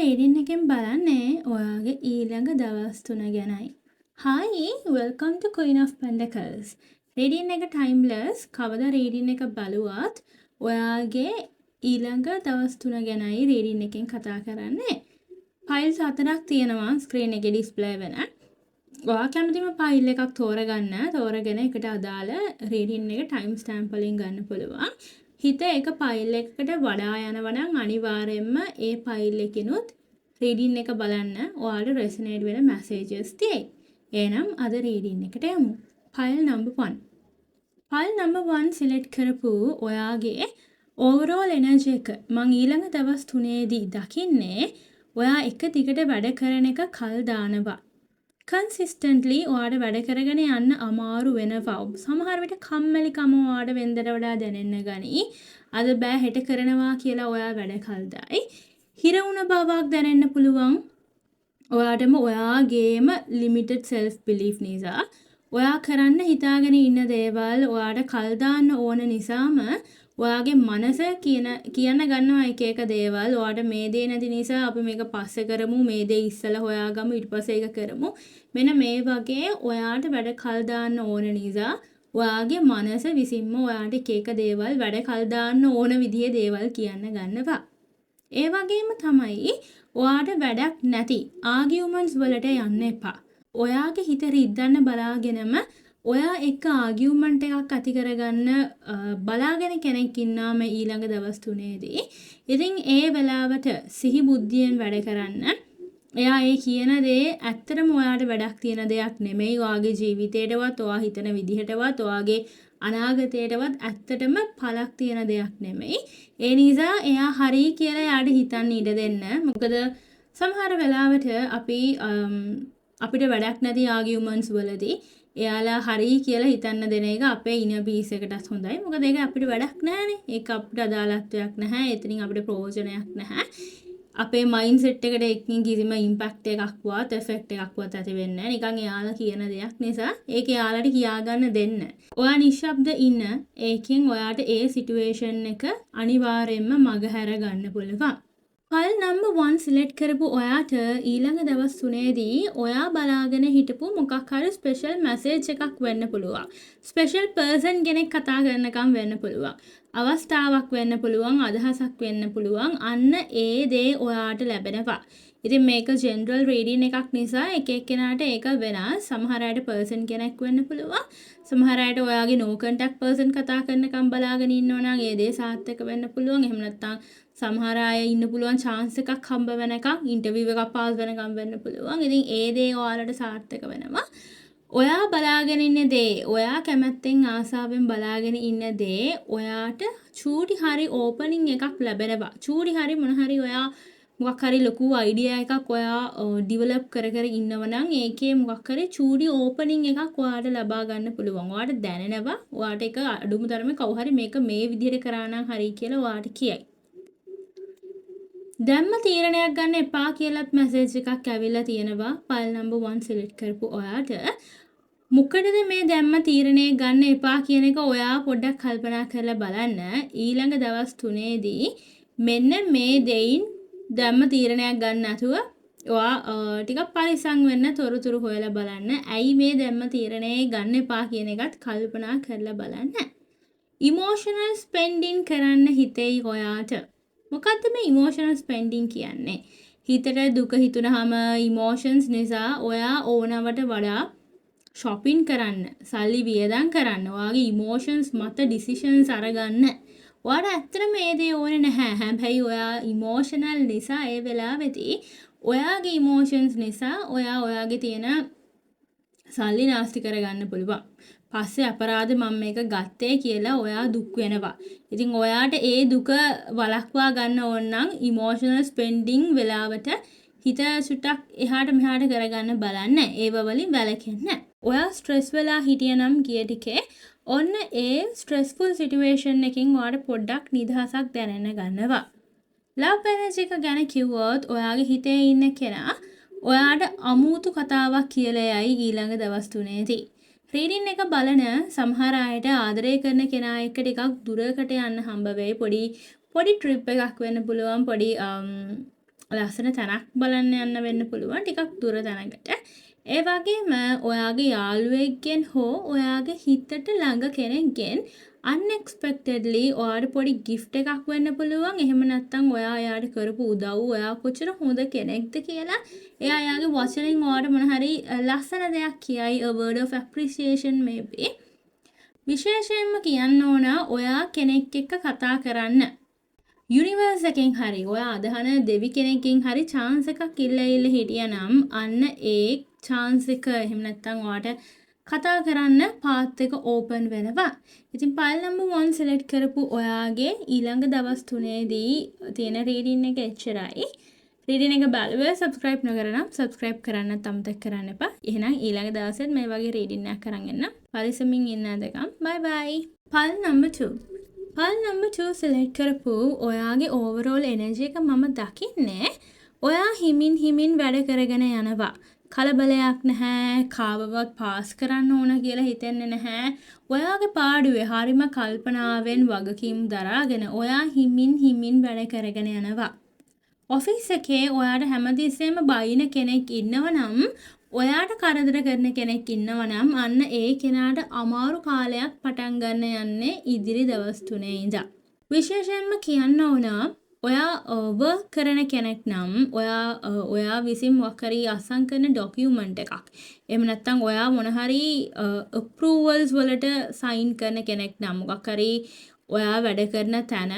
රේඩින් එකෙන් බලන්නේ ඔයාගේ ඊළඟ දවස් 3 ගැනයි. Hi, welcome to Queen of Pentacles. රේඩින් එක timeless. කවදා රේඩින් එක බලුවත් ඔයාගේ ඊළඟ දවස් 3 ගැනයි රේඩින් එකෙන් කතා කරන්නේ. ෆයිල්ස් 4ක් තියෙනවා ස්ක්‍රීන් එකේ ඩිස්ප්ලේ වෙන. ඔයා කැමතිම ෆයිල් එකක් තෝරගන්න. තෝරගෙන එකට අදාළ රේඩින් එක ටයිම් ස්ටෑම්ප් වලින් ගන්න පුළුවන්. හිත එක ෆයිල් එකකට වඩා යනවා නම් අනිවාර්යයෙන්ම ඒ ෆයිල් එකිනුත් රීඩින් එක බලන්න ඔයාලට රෙසනේට් වෙන මැසේජස් තියෙයි. එහෙනම් අද රීඩින් එකට යමු. File number 1. File number 1 select කරපු ඔයාගේ ඕවරෝල් එනර්ජි එක මං ඊළඟ දවස් 3ේදී දකින්නේ ඔයා එක දිගට වැඩ කරන එක කල් දානවා. කන්සිස්ටන්ට්ලි ඔයාට වැඩ කරගෙන යන්න අමාරු වෙනවා. සමහර විට කම්මැලිකම ඔයාට වෙන්දට වඩා දැනෙන්න ගනී. අද බෑ හෙට කරනවා කියලා ඔයා වැඩ කල් දායි. හිර වුණ බවක් දැනෙන්න පුළුවන්. ඔයාටම ඔයාගේම ලිමිටඩ් self belief නිසා ඔයා කරන්න හිතාගෙන ඉන්න දේවල් ඔයාට කල් දාන්න ඕන නිසාම ඔයාගේ මනස කියන්න ගන්නවා එක එක දේවල්. ඔයාට මේ දේ නැති නිසා අපි මේක පස්සේ කරමු, මේ දේ ඉස්සලා හොයාගමු, ඊට පස්සේ ඒක කරමු. මෙන්න මේ වගේ ඔයාට වැඩ කල් දාන්න ඕන නිසා ඔයාගේ මනස විසින්ම ඔයාට එක එක දේවල් වැඩ කල් දාන්න ඕන විදිහේ දේවල් කියන්න ගන්නවා. ඒ වගේම තමයි ඔයාට වැඩක් නැති ආගියුමන්ට්ස් වලට යන්න එපා. ඔයාගේ හිත රිද්දන්න බලාගෙනම ඔයා එක්ක ආගියුමන්ට් එකක් ඇති කරගන්න බලාගෙන කෙනෙක් ඉන්නා මේ ඊළඟ දවස් 3ේදී. ඉතින් ඒ වෙලාවට සිහි බුද්ධියෙන් වැඩ කරන්න. එයා ඒ කියන දේ ඇත්තටම ඔයාට වැඩක් තියෙන දෙයක් නෙමෙයි. ඔයාගේ ජීවිතේටවත්, ඔයා හිතන විදිහටවත්, ඔයාගේ අනාගතයටවත් ඇත්තටම පළක් තියෙන දෙයක් නෙමෙයි. ඒ නිසා එයා හරි කියලා යාට හිතන්න ඉඩ දෙන්න. මොකද සමහර වෙලාවට අපිට වැඩක් නැති ආගියුමන්ට්ස් වලදී එයාලා හරි කියලා හිතන්න දෙන එක අපේ ඉන පීස් එකටත් හොඳයි. මොකද ඒක අපිට වැඩක් නැහැනේ. ඒක අපිට අදාළත්වයක් නැහැ. එතනින් අපිට ප්‍රයෝජනයක් නැහැ. අපේ මයින්ඩ් සෙට් එකට එක්කින් කිසිම ඉම්පැක්ට් එකක්වත් එෆෙක්ට් එකක්වත් ඇති වෙන්නේ නැහැ. නිකන් එයාලා කියන දෙයක් නිසා ඒක එයාලට කියාගන්න දෙන්න. ඔයා නිශ්ශබ්ද ඉන්න. ඒකෙන් ඔයාට ඒ සිටුේෂන් එක අනිවාර්යයෙන්ම මගහැර ගන්න පුළුවන්. ෆයිල් නම්බර් 1 සිලෙක්ට් කරපු ඔයාට ඊළඟ දවස් 3ේදී ඔයා බලාගෙන හිටපු මොකක් හරි ස්පෙෂල් මැසේජ් එකක් වෙන්න පුළුවන්. ස්පෙෂල් පර්සන් කෙනෙක් කතා කරනකම් වෙන්න පුළුවන්. අවස්ථාවක් වෙන්න පුළුවන්, අදහසක් වෙන්න පුළුවන්. අන්න ඒ දේ ඔයාට ලැබෙනවා. ඉතින් මේක ජෙනරල් රීඩින් එකක් නිසා එක එක්කෙනාට ඒක වෙනස්. සමහර අයට පර්සන් කෙනෙක් වෙන්න පුළුවන්. සමහර අයට ඔයාගේ නෝ කන්ටැක්ට් පර්සන් කතා කරනකම් බලාගෙන ඉන්නවා නම් ඒ දේ සාර්ථක වෙන්න පුළුවන්. එහෙම නැත්නම් සමහර අය ඉන්න පුළුවන් chance එකක් හම්බ වෙනකම්, ඉන්ටර්විව් එකක් පාස් වෙනකම් වෙන්න පුළුවන්. ඉතින් ඒ දේ ඔයාලට සාර්ථක වෙනවා. ඔයා බලාගෙන ඉන්න දේ, ඔයා කැමැත්තෙන් ආසාවෙන් බලාගෙන ඉන්න දේ ඔයාට චූටි හරි ඕපනින් එකක් ලැබෙනවා. චූටි හරි මොන හරි ඔයා මොකක් හරි ලොකු අයිඩියා එකක් ඔයා ඩිවලොප් කර ඉන්නව නම් ඒකේ මොකක් හරි චූටි ඕපනින් එකක් ඔයාට ලබා ගන්න පුළුවන්. ඔයාට දැනෙනවා. ඔයාට ඒක අඩුම තරමේ කවු හරි මේක මේ විදිහට කරා නම් හරි කියලා ඔයාට කියයි. දැම්ම තීරණයක් ගන්න එපා කියලාත් මැසේජ් එකක් ඇවිල්ලා තියෙනවා. ෆයිල් නම්බර් 1 සිලෙක්ට් කරපු ඔයාට. මොකටද මේ දැම්ම තීරණය ගන්න එපා කියන එක ඔයා පොඩ්ඩක් කල්පනා කරලා බලන්න. ඊළඟ දවස් 3ේදී මෙන්න මේ දෙයින් දැම්ම තීරණයක් ගන්න නැතුව ඔයා ටිකක් පරිස්සම් වෙන්න, තොරතුරු හොයලා බලන්න. ඇයි මේ දැම්ම තීරණය ගන්න එපා කියන එකත් කල්පනා කරලා බලන්න. ඉමෝෂනල් ස්පෙන්ඩින් කරන්න හිතෙයි ඔයාට. මොකද්ද මේ ඉමෝෂනල් ස්පෙන්ඩින් කියන්නේ? හිතට දුක හිතුනහම ඉමෝෂන්ස් නිසා ඔයා ඕනවට වඩා shopping කරන්න, සල්ලි වියදම් කරන්න, ඔයාගේ ඉමෝෂන්ස් මත decisions අරගන්න. ඔයාට ඇත්තටම මේ දේ ඕනේ නැහැ. හැබැයි ඔයා ඉමෝෂනල් නිසා ඒ වෙලාවේදී ඔයාගේ ඉමෝෂන්ස් නිසා ඔයාගේ තියෙන සල්ලි නාස්ති කරගන්න පුළුවන්. පස්සේ අපරාධ මම මේක ගත්තේ කියලා ඔයා දුක් වෙනවා. ඉතින් ඔයාට ඒ දුක වළක්වා ගන්න ඕන නම් ඉමෝෂනල් ස්පෙන්ඩින් වෙලාවට හිත සුටක් එහාට මෙහාට කරගන්න බලන්න. ඒව වලින් වැළකෙන්න. ඔයා ස්ට්‍රෙස් වෙලා හිටියනම් ගිය ටිකේ ඔන්න ඒ ස්ට්‍රෙස්ෆුල් සිටුේෂන් එකකින් ඔයාට පොඩ්ඩක් නිදහසක් දැනෙන්න ගන්නවා. ලව් එනර්ජි එක ගැන කිව්වොත් ඔයාගේ හිතේ ඉන්න කෙනා ඔයාට අමුතු කතාවක් කියලා යයි ඊළඟ දවස් 3ේදී. රීඩින් එක බලන සමහර අයට ආදරය කරන කෙනා එක්ක ටිකක් දුරකට යන්න හම්බ වෙයි. පොඩි ට්‍රිප් එකක් වෙන්න පුළුවන්. පොඩි ලස්සන තැනක් බලන්න යන්න වෙන්න පුළුවන් ටිකක් දුර තැනකට. ඒ වගේම ඔයාගේ යාළුවෙක්ගෙන් හෝ ඔයාගේ හිතට ළඟ කෙනෙක්ගෙන් unexpectedly ඔයාට පොඩි gift එකක් වෙන්න පුළුවන්. එහෙම නැත්නම් ඔයා එයාට කරපු උදව් ඔයා කොච්චර හොඳ කෙනෙක්ද කියලා එයා එයාගේ වචනෙන් ඔයාට මොන හරි ලස්සන දෙයක් කියයි. A word of appreciation maybe. විශේෂයෙන්ම කියන්න ඕන ඔයා කෙනෙක් එක්ක කතා කරන්න. යුනිවර්ස් එකෙන් හරි ඔයා අදහන දෙවි කෙනෙක්ගෙන් හරි chance එකක් ඉල්ල හිටියනම් අන්න ඒ chance එක එහෙම නැත්නම් ඔයාට කතා කරන්න පාත් එක ඕපන් වෙනවා. ඉතින් පයිල් නම්බර් 1 select කරපු ඔයාගේ ඊළඟ දවස් 3ේදී තියෙන රීඩින් එක එච්චරයි. රීඩින් එක බලුවා subscribe නොකරනම් subscribe කරන්න අමතක කරන්න එපා. එහෙනම් ඊළඟ දවසෙත් මේ වගේ රීඩින් එකක් කරන් එන්න. පරිස්සමින් ඉන්න අදකම්. bye bye. File number 2 file number 2 select කරපු ඔයාගේ overall energy එක මම දකින්නේ ඔයා හිමින් වැඩ කරගෙන යනවා. කලබලයක් නැහැ, කාවවත් පාස් කරන්න ඕන කියලා හිතෙන්නේ නැහැ. ඔයාගේ පාඩුවේ හරිම කල්පනාවෙන් වගකීම් දරාගෙන ඔයා හිමින් වැඩ කරගෙන යනවා. ඔෆිස් එකේ ඔයාට හැමතිස්සෙම බයින කෙනෙක් ඉන්නවනම් ඔයාට කරදර කරන කෙනෙක් ඉන්නවනම් අන්න ඒ කෙනාට අමාරු කාලයක් පටන් ගන්න යන්නේ ඉදිරි දවස් 3 ඉඳන්. විශේෂයෙන්ම කියන්න ඕන ඔයා work කරන කෙනෙක් නම් ඔයා විසින් මොකක් හරි අසම් කරන ડોකියුමන්ට් එකක්. එහෙම නැත්නම් ඔයා මොන හරි approvals වලට sign කරන කෙනෙක් නම් මොකක් හරි ඔයා වැඩ කරන තැන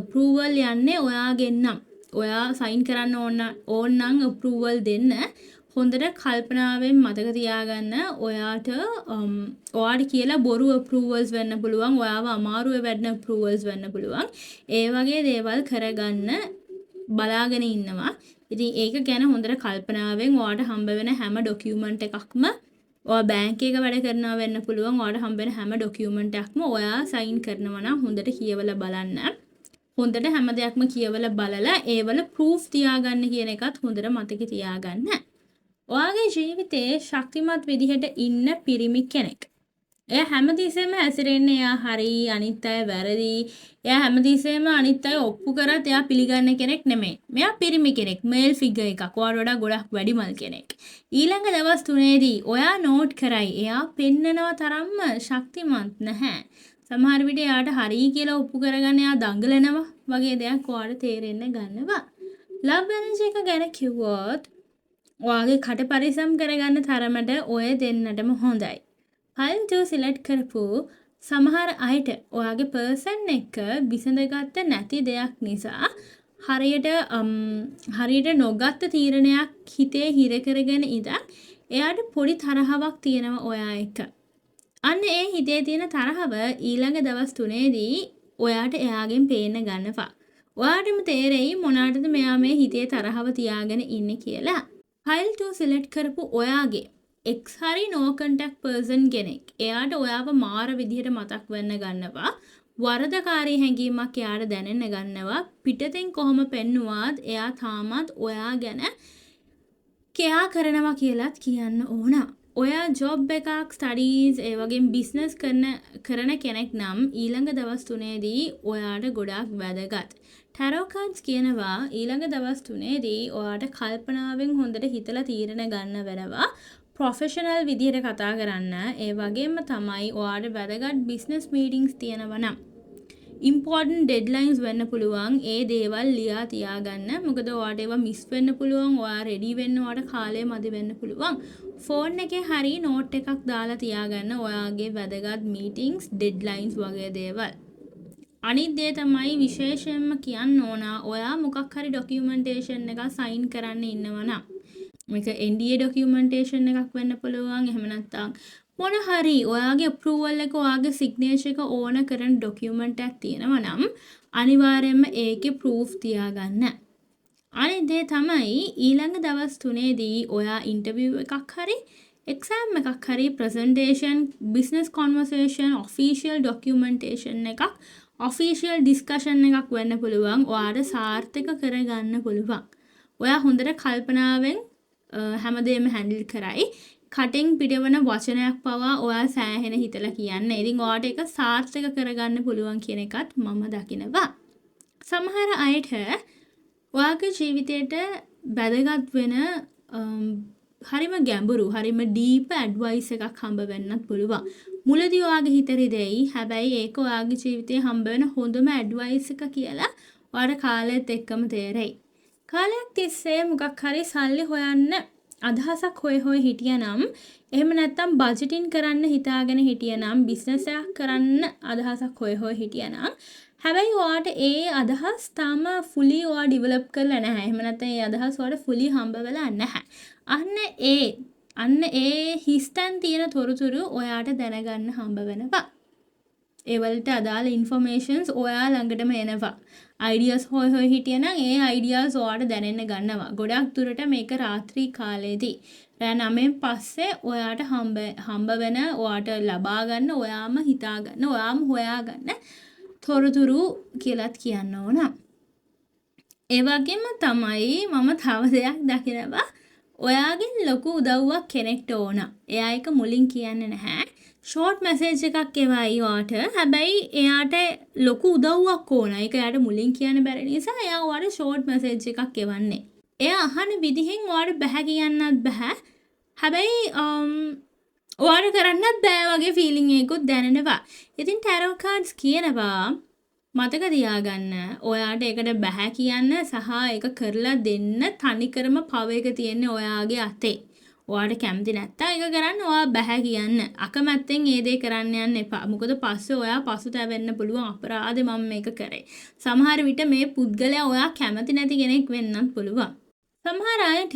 approval යන්නේ ඔයාගෙන් නම් ඔයා sign කරන්න ඕන නම් approval දෙන්න හොඳට කල්පනාවෙන් මතක තියාගන්න. ඔයාට කියලා බොරු approvals වෙන්න පුළුවන්. ඔයාව අමාරුවේ වැඩන approvals වෙන්න පුළුවන්. ඒ වගේ දේවල් කරගන්න බලාගෙන ඉන්නවා. ඉතින් ඒක ගැන හොඳට කල්පනාවෙන් ඔයාට හම්බ වෙන හැම ડોකියුමන්ට් එකක්ම ඔයා බැංක් එක වැඩ කරනවා වෙන්න පුළුවන්. ඔයාට හම්බ වෙන හැම ડોකියුමන්ට් එකක්ම ඔයා sign කරනවා නම් හොඳට කියවලා බලන්න. හොඳට හැම දෙයක්ම කියවලා බලලා ඒවල proof තියාගන්න කියන එකත් හොඳට මතක තියාගන්න. ඔයාගේ ජීවිතේ ශක්තිමත් විදිහට ඉන්න පිරිමි කෙනෙක්. එයා හැමතිස්සෙම හැසිරෙන්නේ එයා හරි අනිත් අය වැරදි. එයා හැමතිස්සෙම අනිත් අය ඔප්පු කරත් එයා පිළිගන්න කෙනෙක් නෙමෙයි. මෙයා පිරිමි කෙනෙක්, මේල් ෆිගර් එකක්. ඔයාට වඩා ගොඩක් වැඩිමල් කෙනෙක්. ඊළඟ දවස් 3ේදී ඔයා නෝට් කරයි එයා පෙන්නනව තරම්ම ශක්තිමත් නැහැ. සමහර විට එයාට හරි කියලා ඔප්පු කරගන්න එයා දඟලනවා වගේ දෙයක් ඔයාට තේරෙන්න ගන්නවා. ලව් එනර්ජි එක ගැන කිව්වොත් ඔයාගේ කට පරිසම් කරගන්න තරමට ඔය දෙන්නටම හොඳයි. පයිල් 2 select කරපු සමහර අයට ඔයාගේ පර්සන් එක විසඳගත්ත නැති දෙයක් නිසා හරියට නොගත්ත තීරණයක් හිතේ හිර කරගෙන ඉඳන් එයාට පොඩි තරහවක් තියෙනවා ඔයා එක්ක. අන්න ඒ හිතේ තියෙන තරහව ඊළඟ දවස් 3ේදී ඔයාට එයාගෙන් පේන්න ගන්නවා. ඔයාටම තේරෙයි මොනකටද මෙයා මේ හිතේ තරහව තියාගෙන ඉන්නේ කියලා. File 2 select කරපු ඔයාගේ X හරි no contact person කෙනෙක්. එයාට ඔයාව මාර විදිහට මතක් වෙන්න ගන්නවා. වරදකාරී හැඟීමක් එයාට දැනෙන්න ගන්නවා. පිටතෙන් කොහොම පෙන්නුවත් එයා තාමත් ඔයා ගැන කෙයා කරනවා කියලාත් කියන්න ඕන. ඔයා ජොබ් එකක්, ස්ටඩීස්, ඒ වගේ බිස්නස් කරන කෙනෙක් නම් ඊළඟ දවස් 3ේදී ඔයාට ගොඩාක් වැදගත්. ටැරෝ කාඩ්ස් කියනවා ඊළඟ දවස් 3ේදී ඔයාට කල්පනාවෙන් හොඳට හිතලා තීරණ ගන්න වෙනවා. ප්‍රොෆෙෂනල් විදිහට කතා කරන්න. ඒ වගේම තමයි ඔයාට වැදගත් බිස්නස් මීටින්ග්ස් තියෙනවා නම් important deadlines වෙන්න පුළුවන්. ඒ දේවල් ලියා තියාගන්න. මොකද ඔයාට ඒවා මිස් වෙන්න පුළුවන්. ඔයා ready වෙන්න ඔයාට කාලය මදි වෙන්න පුළුවන්. ෆෝන් එකේ හරි note එකක් දාලා තියාගන්න ඔයාගේ වැදගත් meetings, deadlines වගේ දේවල්. අනිත් දේ තමයි විශේෂයෙන්ම කියන්න ඕන ඔයා මොකක් හරි documentation එකක් sign කරන්න ඉන්නවා නම් මේක NDA documentation එකක් වෙන්න පුළුවන්. එහෙම නැත්නම් මොන හරි ඔයාගේ approval එක ඔයාගේ signature එක ඕන කරන document එකක් තියෙනවා නම් අනිවාර්යයෙන්ම ඒකේ proof තියාගන්න. අනිත් දේ තමයි ඊළඟ දවස් 3ේදී ඔයා interview එකක් හරි exam එකක් හරි presentation, business conversation, official documentation එකක්, official discussion එකක් වෙන්න පුළුවන්. ඔයාට සාර්ථක කරගන්න පුළුවන්. ඔයා හොඳට කල්පනාවෙන් හැමදේම handle කරයි. කටින් පිටවන වචනයක් පවා ඔයා සෑහෙන හිතලා කියන්න. ඉතින් ඔයාට ඒක සාර්ථක කරගන්න පුළුවන් කියන එකත් මම දකිනවා. සමහර අයට ඔයාගේ ජීවිතයට වැදගත් වෙන හරිම ගැඹුරු හරිම ඩීප් ඇඩ්වයිස් එකක් හම්බ වෙන්නත් පුළුවන්. මුලදී ඔයාගේ හිත රිදෙයි. හැබැයි ඒක ඔයාගේ ජීවිතේ හම්බ වෙන හොඳම ඇඩ්වයිස් එක කියලා ඔයාට කාලෙත් එක්කම තේරෙයි. කාලයක් තිස්සේ මොකක් හරි සල්ලි හොයන්න අදහසක් හොය හිටියනම් එහෙම නැත්නම් බජටින් කරන්න හිතාගෙන හිටියනම් බිස්නස් එකක් කරන්න අදහසක් හොය හිටියනම් හැබැයි ඔයාට ඒ අදහස් තාම fully ඔයා ඩෙවලොප් කරලා නැහැ. එහෙම නැත්නම් ඒ අදහස් ඔයාට fully හම්බ වෙලා නැහැ. අන්න ඒ හිස්තන් තියෙන තොරතුරු ඔයාට දැනගන්න හම්බ වෙනවා. ඒ වලට අදාළ ඉන්ෆර්මේෂන්ස් ඔයා ළඟටම එනවා. අයිඩියාස් හොය හිටියනම් ඒ අයිඩියාස් ඔයාට දැනෙන්න ගන්නවා. ගොඩක් දුරට මේක රාත්‍රී කාලේදී රෑ 9න් පස්සේ ඔයාට හම්බ වෙන ඔයාට ලබා ගන්න ඔයාම හිතා ගන්න ඔයාම හොයා ගන්න තොරතුරු කියලාත් කියන්න ඕන. ඒ වගේම තමයි මම තව දෙයක් දකිනවා. ඔයාගෙන් ලොකු උදව්වක් කෙනෙක්ට ඕන. එයා එක මුලින් කියන්නේ නැහැ. ෂෝට් මැසේජ් එකක් එවයි ඔයාට. හැබැයි එයාට ලොකු උදව්වක් ඕන. ඒක එයාට මුලින් කියන්න බැරි නිසා එයා ඔයාට ෂෝට් මැසේජ් එකක් එවන්නේ. එයා අහන විදිහෙන් ඔයාට බෑ කියන්නත් බෑ. හැබැයි ඔයාට කරන්නත් බෑ වගේ ෆීලිං එකකුත් දැනෙනවා. ඉතින් ටැරෝ කාඩ්ස් කියනවා මතක තියාගන්න ඔයාට ඒකට බෑ කියන්න සහ ඒක කරලා දෙන්න තනිකරම පව එක තියෙන්නේ ඔයාගේ අතේ. ඔයාට කැමති නැත්තම් ඒක කරන්න ඔයා බෑ කියන්න. අකමැත්තෙන් ඒ දේ කරන්න යන්න එපා. මොකද පස්සේ ඔයා පසුතැවෙන්න පුළුවන් අපරාධේ මම මේක කරේ. සමහර විට මේ පුද්ගලයා ඔයා කැමති නැති කෙනෙක් වෙන්නත් පුළුවන්. සමහර අයට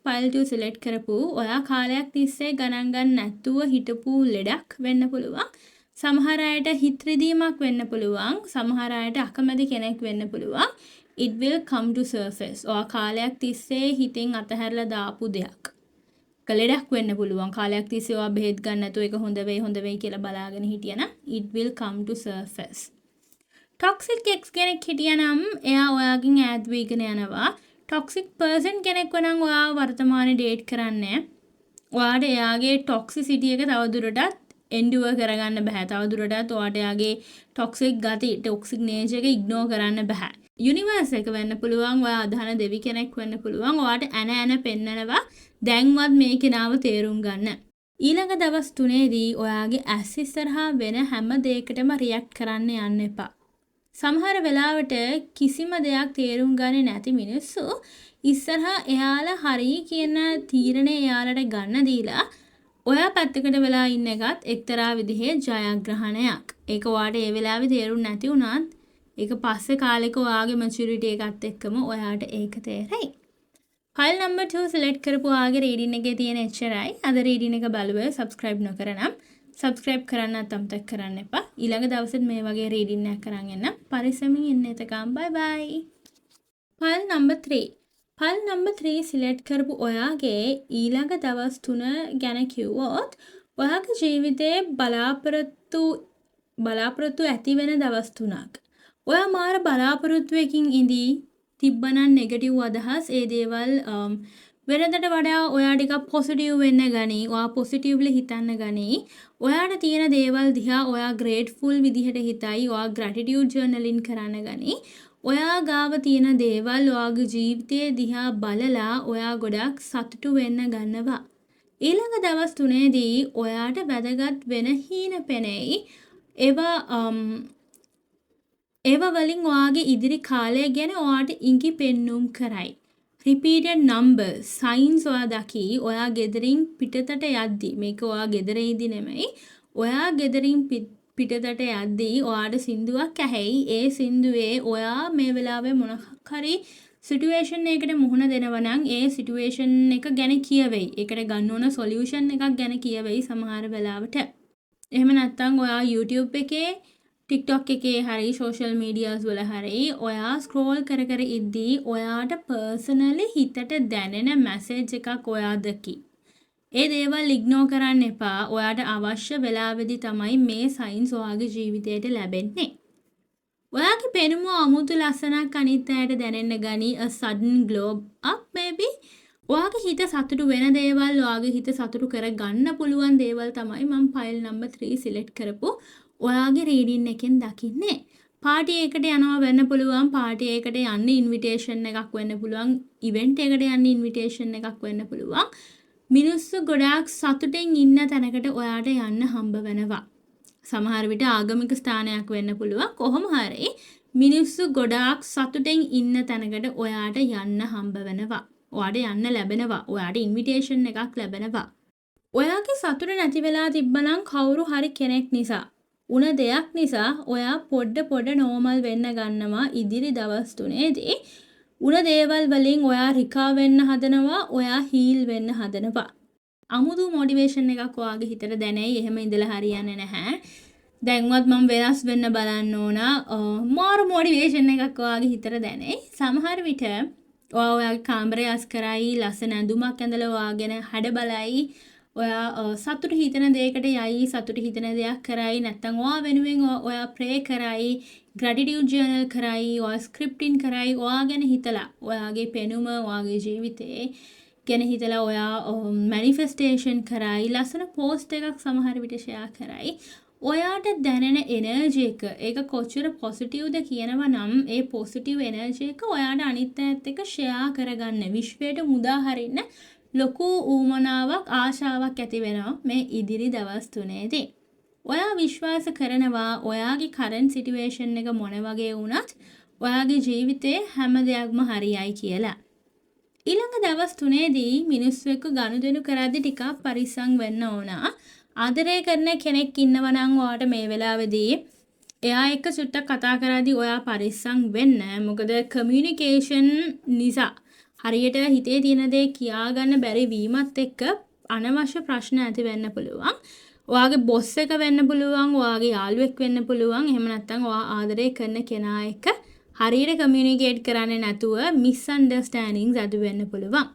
ෆයිල් 2 සිලෙක්ට් කරපු ඔයා කාලයක් තිස්සේ ගණන් ගන්න නැතුව හිටපු ලෙඩක් වෙන්න පුළුවන්. සමහර අයට හිත රිදීමක් වෙන්න පුළුවන්. සමහර අයට අකමැති කෙනෙක් වෙන්න පුළුවන්. It will come to surface. ඔයා කාලයක් තිස්සේ හිතෙන් අතහැරලා දාපු දෙයක්. කලෙඩක් වෙන්න පුළුවන්. කාලයක් තිස්සේ ඔයා බෙහෙත් ගන්න නැතුව ඒක හොඳ වෙයි කියලා බලාගෙන හිටියනම් it will come to surface. toxic ex කෙනෙක් හිටියනම් එයා ඔයාගෙන් ඈත් වෙගෙන යනවා. toxic person කෙනෙක් වනම් ඔයා වර්තමානයේ ඩේට් කරන්නේ. ඔයාට එයාගේ toxicity එක තවදුරටත් endure කරගන්න බෑ. තවදුරටත් ඔයාට එයාගේ toxic ගති, toxic nature එක ignore කරන්න බෑ. universe එක වෙන්න පුළුවන්. ඔයා අදහන දෙවි කෙනෙක් වෙන්න පුළුවන්. ඔයාට ඇන පෙන්නනවා. දැන්වත් මේ කෙනාව තේරුම් ගන්න. ඊළඟ දවස් 3ේදී ඔයාගේ ඇස් ඉස්සරහා වෙන හැම දෙයකටම රියැක්ට් කරන්න යන්න එපා. සමහර වෙලාවට කිසිම දෙයක් තේරුම් ගන්නේ නැති මිනිස්සු ඉස්සරහා එයාලා හරි කියන තීරණය එයාලට ගන්න දීලා ඔයා පැත්තකට වෙලා ඉන්න එකත් එක්තරා විදිහේ ජයග්‍රහණයක්. ඒක ඔයාට ඒ වෙලාවේ තේරුම් නැති වුණත් ඒක පස්සේ කාලෙක ඔයාගේ මැචියුරිටි එකත් එක්කම ඔයාට ඒක තේරෙයි. ෆයිල් නම්බර් 2 සිලෙක්ට් කරපු ඔයාගේ රීඩින් එකේ තියෙන එච්චරයි. අද රීඩින් එක බලුවේ සබ්ස්ක්‍රයිබ් නොකරනම් සබ්ස්ක්‍රයිබ් කරන්නත් අමතක කරන්න එපා. ඊළඟ දවසෙත් මේ වගේ රීඩින් එකක් කරන් එන්න. පරිස්සමින් ඉන්න එතකම් bye bye. File number 3 file number 3 select කරපු ඔයාගේ ඊළඟ දවස් 3 ගැන කිව්වොත් ඔයාගේ ජීවිතේ බලාපොරොත්තු ඇති වෙන දවස් 3ක්. ඔයා මාර බලාපොරොත්තුවකින් ඉඳී තිබ්බනම් නෙගටිව් අදහස් ඒ දේවල් වෙනදට වඩා ඔයා ටිකක් පොසිටිව් වෙන්න ගනි. ඔයා පොසිටිව්ලි හිතන්න ගනි. ඔයාට තියෙන දේවල් දිහා ඔයා ග්‍රේට්ෆුල් විදිහට හිතයි. ඔයා ග්‍රැටිටියුඩ් ජර්නලින් කරන්න ගනි. ඔයා ගාව තියෙන දේවල් ඔයාගේ ජීවිතයේ දිහා බලලා ඔයා ගොඩක් සතුටු වෙන්න ගන්නවා. ඊළඟ දවස් 3ේදී ඔයාට වැදගත් වෙන හීන පෙනෙයි. ඒව වලින් ඔයාගේ ඉදිරි කාලය ගැන ඔයාට ඉඟි පෙන්නුම් කරයි. repeated numbers signs ඔයා දකි. ඔයා ගෙදරින් පිටතට යද්දී මේක ඔයා ගෙදර ඉදි නෙමෙයි. ඔයා ගෙදරින් පිටතට යද්දී ඔයාට සින්දුවක් ඇහෙයි. ඒ සින්දුවේ ඔයා මේ වෙලාවේ මොනක් හරි සිටුේෂන් එකකට මුහුණ දෙනවා නම් ඒ සිටුේෂන් එක ගැන කියවෙයි. ඒකට ගන්න ඕන සොලියුෂන් එකක් ගැන කියවෙයි සමහර වෙලාවට. එහෙම නැත්නම් ඔයා YouTube එකේ TikTok එකේ හරි social medias වල හරි ඔයා scroll කර ඉද්දී ඔයාට personally හිතට දැනෙන message එකක් ඔයා දකි. ඒ දේවල් ඉග්නෝර් කරන්න එපා. ඔයාට අවශ්‍ය වෙලාවෙදි තමයි මේ signs ඔයාගේ ජීවිතයට ලැබෙන්නේ. ඔයාගේ පෙනුම අමුතු ලස්සනක් අනිත් අයට දැනෙන්න ගනි. A sudden glow up maybe. ඔයාගේ හිත සතුටු වෙන දේවල් ඔයාගේ හිත සතුටු කර ගන්න පුළුවන් දේවල් තමයි මම file number 3 select කරපු ඔයාගේ රීඩින් එකෙන් දකින්නේ. පාටි එකට යනවා වෙන්න පුළුවන්, පාටි එකට යන්න ඉන්විටේෂන් එකක් වෙන්න පුළුවන්, ඉවෙන්ට් එකට යන්න ඉන්විටේෂන් එකක් වෙන්න පුළුවන්. මිනිස්සු ගොඩාක් සතුටින් ඉන්න තැනකට ඔයාට යන්න හම්බ වෙනවා. සමහර විට ආගමික ස්ථානයක් වෙන්න පුළුවන්. කොහොම හරි මිනිස්සු ගොඩාක් සතුටින් ඉන්න තැනකට ඔයාට යන්න හම්බ වෙනවා. ඔයාට යන්න ලැබෙනවා. ඔයාට ඉන්විටේෂන් එකක් ලැබෙනවා. ඔයාගේ සතුට නැති වෙලා තිබ්බනම් කවුරු හරි කෙනෙක් නිසා උන දෙයක් නිසා ඔයා පොඩ නෝමල් වෙන්න ගන්නවා ඉදිරි දවස් 3ේදී. උන දේවල් වලින් ඔයා රිකා වෙන්න හදනවා, ඔයා හීල් වෙන්න හදනවා. අමුතු මොටිවේෂන් එකක් ඔයාගේ හිතට දැනෙයි. එහෙම ඉඳලා හරියන්නේ නැහැ. දැන්වත් මම වෙනස් වෙන්න බලන්න ඕන. මාරු මොටිවේෂන් එකක් ඔයාගේ හිතට දැනෙයි. සමහර විට ඔයාගේ කාමරය අස් කරයි, ලස්සන ඇඳුමක් ඇඳලා ඔයාගෙන හැඩ බලයි. ඔයා සතුට හිතන දෙයකට යයි, සතුට හිතන දෙයක් කරයි, නැත්නම් ඔයා වෙනුවෙන් ඔයා ප්‍රේ කරයි, ග්‍රැටිටියුඩ් ජර්නල් කරයි, ඔයා ස්ක්‍රිප්ටින් කරයි, ඔයා ගැන හිතලා, ඔයාගේ පෙනුම, ඔයාගේ ජීවිතේ ගැන හිතලා ඔයා මැනිෆෙස්ටේෂන් කරයි, ලස්සන පෝස්ට් එකක් සමහර විට ෂෙයා කරයි. ඔයාට දැනෙන එනර්ජි එක, ඒක කොච්චර පොසිටිව්ද කියනවා නම් ඒ පොසිටිව් එනර්ජි එක ඔයාට අනිත් අයත් එක්ක ෂෙයා කරගන්න, විශ්වයට මුදා හරින්න ලොකු ඌමනාවක්, ආශාවක් ඇති වෙනවා මේ ඉදිරි දවස් 3ේදී. ඔයා විශ්වාස කරනවා ඔයාගේ කරන්ට් සිටුේෂන් එක මොන වගේ වුණත් ඔයාගේ ජීවිතේ හැම දෙයක්ම හරියයි කියලා. ඊළඟ දවස් 3ේදී මිනිස්සු එක්ක ගනුදෙනු කරද්දී ටිකක් පරිස්සම් වෙන්න ඕන. ආදරය කරන කෙනෙක් ඉන්නවා නම් ඔයාට මේ වෙලාවේදී එයා එක්ක සුට්ටක් කතා කරද්දී ඔයා පරිස්සම් වෙන්න. මොකද කමියුනිකේෂන් නිසා හරියට හිතේ තියෙන දේ කියාගන්න බැරි වීමත් එක්ක අනවශ්‍ය ප්‍රශ්න ඇති වෙන්න පුළුවන්. ඔයාගේ බොස් එක වෙන්න පුළුවන්, ඔයාගේ යාළුවෙක් වෙන්න පුළුවන්. එහෙම නැත්නම් ඔයා ආදරය කරන කෙනා එක්ක හරියට කමියුනිකේට් කරන්නේ නැතුව මිස්අන්ඩර්ස්ටෑන්ඩින්ග්ස් ඇති වෙන්න පුළුවන්.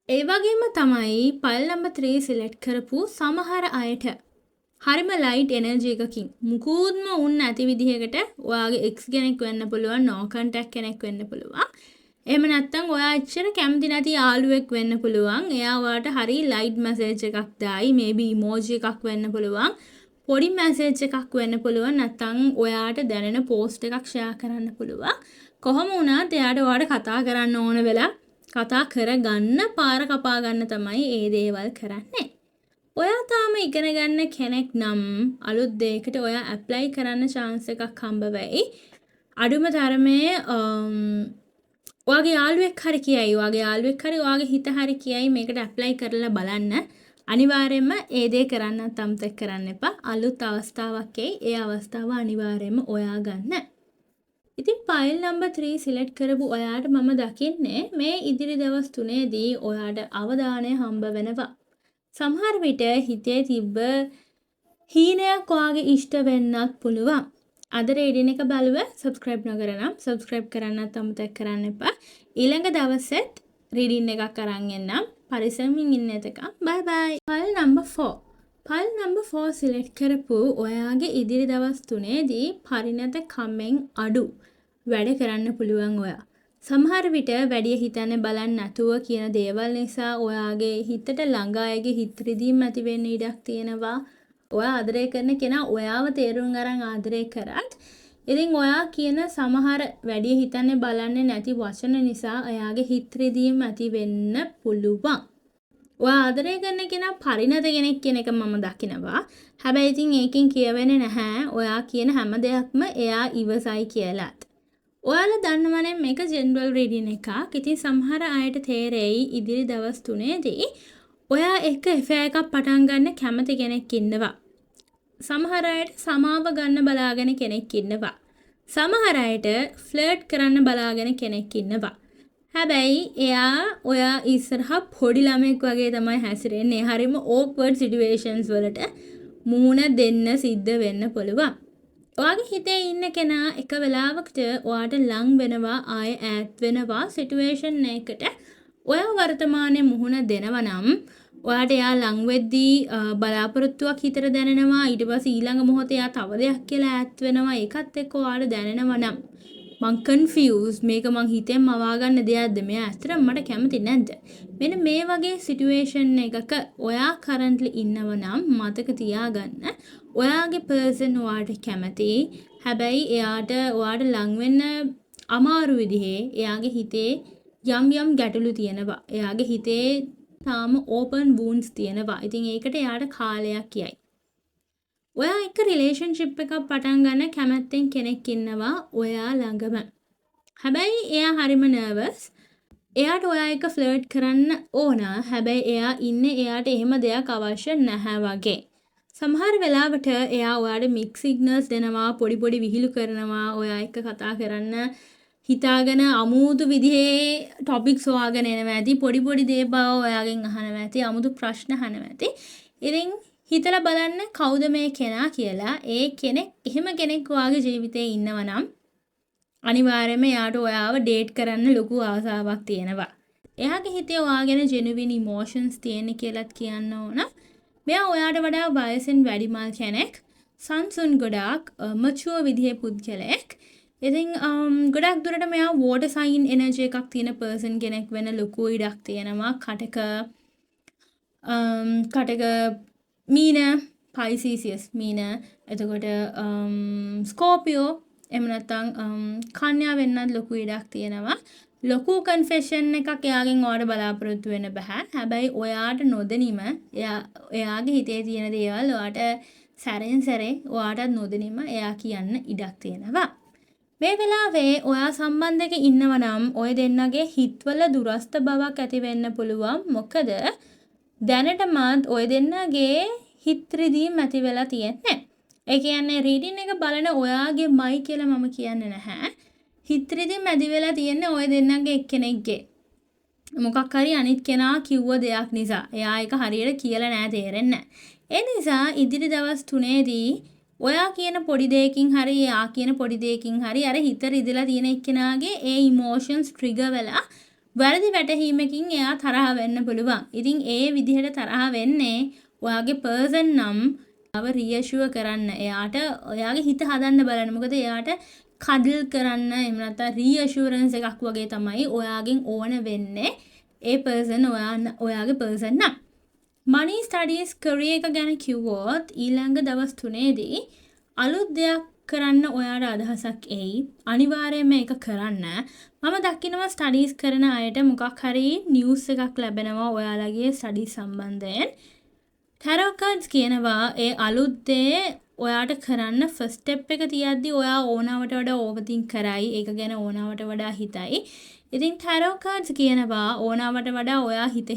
ඒ වගේම තමයි පයිල් නම්බර් 3 සිලෙක්ට් කරපු සමහර අයට හරිම ලයිට් එනර්ජි එකකින් මුකුත්ම උන් නැති විදිහකට ඔයාගේ එක්ස් කෙනෙක් වෙන්න පුළුවන්, නෝ කන්ටැක්ට් කෙනෙක් වෙන්න පුළුවන්. එහෙම නැත්නම් ඔයා එච්චර කැමති නැති යාළුවෙක් වෙන්න පුළුවන්. එයා ඔයාට හරි ලයිට් මැසේජ් එකක් දායි, මේබි ඉමෝජි එකක් වෙන්න පුළුවන්, පොඩි මැසේජ් එකක් වෙන්න පුළුවන්, නැත්නම් ඔයාට දැනෙන පෝස්ට් එකක් ෂෙයා කරන්න පුළුවන්. කොහොම වුණත් එයාට ඔයාට කතා කරන්න ඕන වෙලා කතා කරගන්න, පාර කපා ගන්න තමයි ඒ දේවල් කරන්නේ. ඔයා තාම ඉගෙන ගන්න කෙනෙක් නම් අලුත් දෙයකට ඔයා ඇප්ලයි කරන්න chance එකක් හම්බ වෙයි. අඩුම තරමේ ඔයාගේ යාළුවෙක් හරි කියයි, ඔයාගේ යාළුවෙක් හරි ඔයාගේ හිත හරි කියයි මේකට ඇප්ලයි කරලා බලන්න. අනිවාර්යයෙන්ම ඒ දේ කරන්නත් අමතක කරන්න එපා. අලුත් අවස්ථාවක් එයි. ඒ අවස්ථාව අනිවාර්යයෙන්ම ඔයා ගන්න. ඉතින් ෆයිල් නම්බර් 3 සිලෙක්ට් කරපු ඔයාට මම දකින්නේ මේ ඉදිරි දවස් 3ේදී ඔයාට අවධානය හම්බ වෙනවා. සමහර විට හිතේ තිබ්බ හීනයක් ඔයාගේ ඉෂ්ට වෙන්නත් පුළුවන්. අද රේඩින් එක බලුව සබ්ස්ක්‍රයිබ් නොකරනම් සබ්ස්ක්‍රයිබ් කරන්නත් අමතක කරන්න එපා. ඊළඟ දවසෙත් රීඩින් එකක් අරන් එන්නම්. පරිස්සමින් ඉන්න එතකම් bye bye. File number 4. File number 4 select කරපු ඔයාගේ ඉදිරි දවස් 3ේදී පරිණත කමෙන් අඩු වැඩ කරන්න පුළුවන් ඔයා. සමහර විට වැඩි හිතන්න බලන්න නැතුව කියන දේවල් නිසා ඔයාගේ හිතට ළඟ අයගේ හිත රිදීම් ඇති වෙන්න ඉඩක් තියෙනවා. ඔයා ආදරය කරන කෙනා ඔයාව තේරුම් අරන් ආදරය කරත් ඉතින් ඔයා කියන සමහර වැඩි හිතන්නේ බලන්නේ නැති වචන නිසා එයාගේ හිත රිදීම් ඇති වෙන්න පුළුවන්. ඔයා ආදරය කරන කෙනා පරිණත කෙනෙක් කියන එක මම දකිනවා. හැබැයි ඉතින් ඒකෙන් කියවෙන්නේ නැහැ ඔයා කියන හැම දෙයක්ම එයා ඉවසයි කියලාත්. ඔයාලා දන්නවනේ මේක ජෙනරල් රීඩින් එකක්. ඉතින් සමහර අයට තේරෙයි ඉදිරි දවස් 3ේදී ඔයා එක්ක එෆෙයා එකක් පටන් ගන්න කැමති කෙනෙක් ඉන්නවා. සමහර අයට සමාව ගන්න බලාගෙන කෙනෙක් ඉන්නවා. සමහර අයට ෆ්ලර්ට් කරන්න බලාගෙන කෙනෙක් ඉන්නවා. හැබැයි එයා ඔයා ඉස්සරහා පොඩි ළමෙක් වගේ තමයි හැසිරෙන්නේ. හරිම ඕක්වර්ඩ් සිටුේෂන්ස් වලට මුහුණ දෙන්න සිද්ධ වෙන්න පුළුවන්. ඔයාගේ හිතේ ඉන්න කෙනා එක වෙලාවකට ඔයාට ලං වෙනවා, ආය ඈත් වෙනවා සිටුේෂන් එකකට. ඔයා වර්තමානයේ මුහුණ දෙනවා නම් ඔයාට එයා ලං වෙද්දී බලාපොරොත්තුවක් හිතට දැනෙනවා. ඊට පස්සේ ඊළඟ මොහොතේ එයා තව දෙයක් කියලා ඈත් වෙනවා. ඒකත් එක්ක ඔයාට දැනෙනවා නම් මං කන්ෆියුස්, මේක මං හිතෙන් මවා ගන්න දෙයක්ද, මෙයා ඇත්තටම මට කැමති නැද්ද? මෙන්න මේ වගේ සිටුේෂන් එකක ඔයා කරන්ට්ලි ඉන්නව නම් මතක තියාගන්න ඔයාගේ පර්සන් ඔයාට කැමති, හැබැයි එයාට ඔයාට ලං වෙන්න අමාරු විදිහේ එයාගේ හිතේ යම් ගැටලු තියෙනවා. එයාගේ හිතේ තාම ඕපන් වුන්ඩ්ස් තියෙනවා. ඉතින් ඒකට එයාට කාලයක් යයි. ඔයා එක්ක රිලේෂන්ෂිප් එකක් පටන් ගන්න කැමැත්තෙන් කෙනෙක් ඉන්නවා ඔයා ළඟම. හැබැයි එයා හරිම නර්වස්. එයාට ඔයා එක්ක ෆ්ලර්ට් කරන්න ඕන. හැබැයි එයා ඉන්නේ එයාට එහෙම දෙයක් අවශ්‍ය නැහැ වගේ. සමහර වෙලාවට එයා ඔයාට මික්ස් සිග්නල්ස් දෙනවා, පොඩි විහිළු කරනවා, ඔයා එක්ක කතා කරන්න හිතාගෙන අමුතු විදිහේ ටොපික්ස් හොයාගෙන එනවා ඇති, පොඩි දේ බව ඔයාගෙන් අහනවා ඇති, අමුතු ප්‍රශ්න අහනවා ඇති. ඉතින් හිතලා බලන්න කවුද මේ කෙනා කියලා. ඒ කෙනෙක් එහෙම කෙනෙක් ඔයාගේ ජීවිතේ ඉන්නවා නම් අනිවාර්යයෙන්ම එයාට ඔයාව ඩේට් කරන්න ලොකු ආසාවක් තියෙනවා. එයාගේ හිතේ ඔයා ගැන ජෙනුවින් ඉමෝෂන්ස් තියෙන කියලාත් කියන්න ඕන. මෙයා ඔයාට වඩා වයසෙන් වැඩිමල් කෙනෙක්. සංසුන් ගොඩාක් මචුවර් විදිහේ පුද්ගලෙක්. ඉතින් ගොඩක් දුරට මෙයා වෝටර් සයින් එනර්ජි එකක් තියෙන පර්සන් කෙනෙක් වෙන ලොකු ඉඩක් තියෙනවා. කටක මීන, පයිසීසියස් මීන, එතකොට ස්කෝපියෝ, එහෙම නැත්නම් කන්‍යා වෙන්නත් ලොකු ඉඩක් තියෙනවා. ලොකු කන්ෆෙෂන් එකක් එයාගෙන් ඔයාට බලාපොරොත්තු වෙන්න බෑ. හැබැයි ඔයාට නොදැනීම එයාගේ හිතේ තියෙන දේවල් ඔයාට සැරෙන් සැරේ ඔයාටත් නොදැනීම එයා කියන්න ඉඩක් තියෙනවා. මේ වෙලාවේ ඔයා සම්බන්ධයක ඉන්නව නම් ඔය දෙන්නගේ හිතවල දුරස්ත බවක් ඇති වෙන්න පුළුවන්. මොකද දැනටමත් ඔය දෙන්නගේ හිත රිදීම් ඇති වෙලා තියෙන්නේ. ඒ කියන්නේ රීඩින් එක බලන ඔයාගේමයි කියලා මම කියන්නේ නැහැ. හිත රිදීම් ඇති වෙලා තියෙන්නේ ඔය දෙන්නගේ එක්කෙනෙක්ගේ. මොකක් හරි අනිත් කෙනා කිව්ව දෙයක් නිසා. එයා ඒක හරියට කියලා නෑ, තේරෙන්නේ නෑ. ඒ නිසා ඉදිරි දවස් 3ේදී ඔයා කියන පොඩි දෙයකින් හරි එයා කියන පොඩි දෙයකින් හරි අර හිත රිදලා තියෙන එක්කෙනාගේ ඒ ඉමෝෂන්ස් ට්‍රිගර් වෙලා වැරදි වැටහීමකින් එයා තරහ වෙන්න පුළුවන්. ඉතින් ඒ විදිහට තරහ වෙන්නේ ඔයාගේ පර්සන් නම් අව රියෂුව කරන්න. එයාට ඔයාගේ හිත හදන්න බලන්න. මොකද එයාට කඩල් කරන්න, එහෙම නැත්නම් රීඇෂුරන්ස් එකක් වගේ තමයි ඔයාගෙන් ඕන වෙන්නේ. ඒ පර්සන් ඔයාගේ පර්සන් නම්. මනි ස්ටඩීස් කරියර් එක ගැන කිව්වොත් ඊළඟ දවස් 3ේදී අලුත් දෙයක් කරන්න ඔයාට අදහසක් එයි. අනිවාර්යයෙන්ම ඒක කරන්න. මම දකිනවා ස්ටඩීස් කරන අයට මොකක් හරි නිවුස් එකක් ලැබෙනවා ඔයාලගේ ස්ටඩීස් සම්බන්ධයෙන්. ටැරෝ කාඩ්ස් කියනවා ඒ අලුත් දේ ඔයාට කරන්න ෆස්ට් ස්ටෙප් එක තියද්දි ඔයා ඕනවට වඩා ඕවර්තින්ක් කරයි. ඒක ගැන ඕනවට වඩා හිතයි. ඉතින් ටැරෝ කාඩ්ස් කියනවා ඕනවට වඩා ඔයා හිත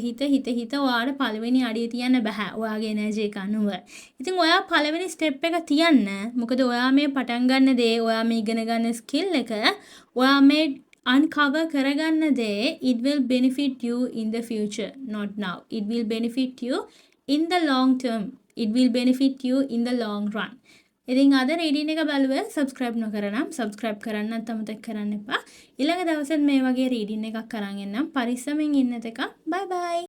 ඔයාට පළවෙනි අඩිය තියන්න බෑ ඔයාගේ එනර්ජි එක අනුව. ඉතින් ඔයා පළවෙනි ස්ටෙප් එක තියන්න. මොකද ඔයා මේ පටන් ගන්න දේ, ඔයා මේ ඉගෙන ගන්න ස්කිල් එක, ඔයා මේ uncover කරගන්න දේ it will benefit you in the future, not now. It will benefit you in the long term. It will benefit you in the long run. ඉතින් අද රීඩින් එක බලුව subscribe නොකරනම් subscribe කරන්නත් අමතක කරන්න එපා. ඊළඟ දවසෙත් මේ වගේ රීඩින් එකක් කරන් එන්නම්. පරිස්සමෙන් ඉන්න තෙක. bye bye.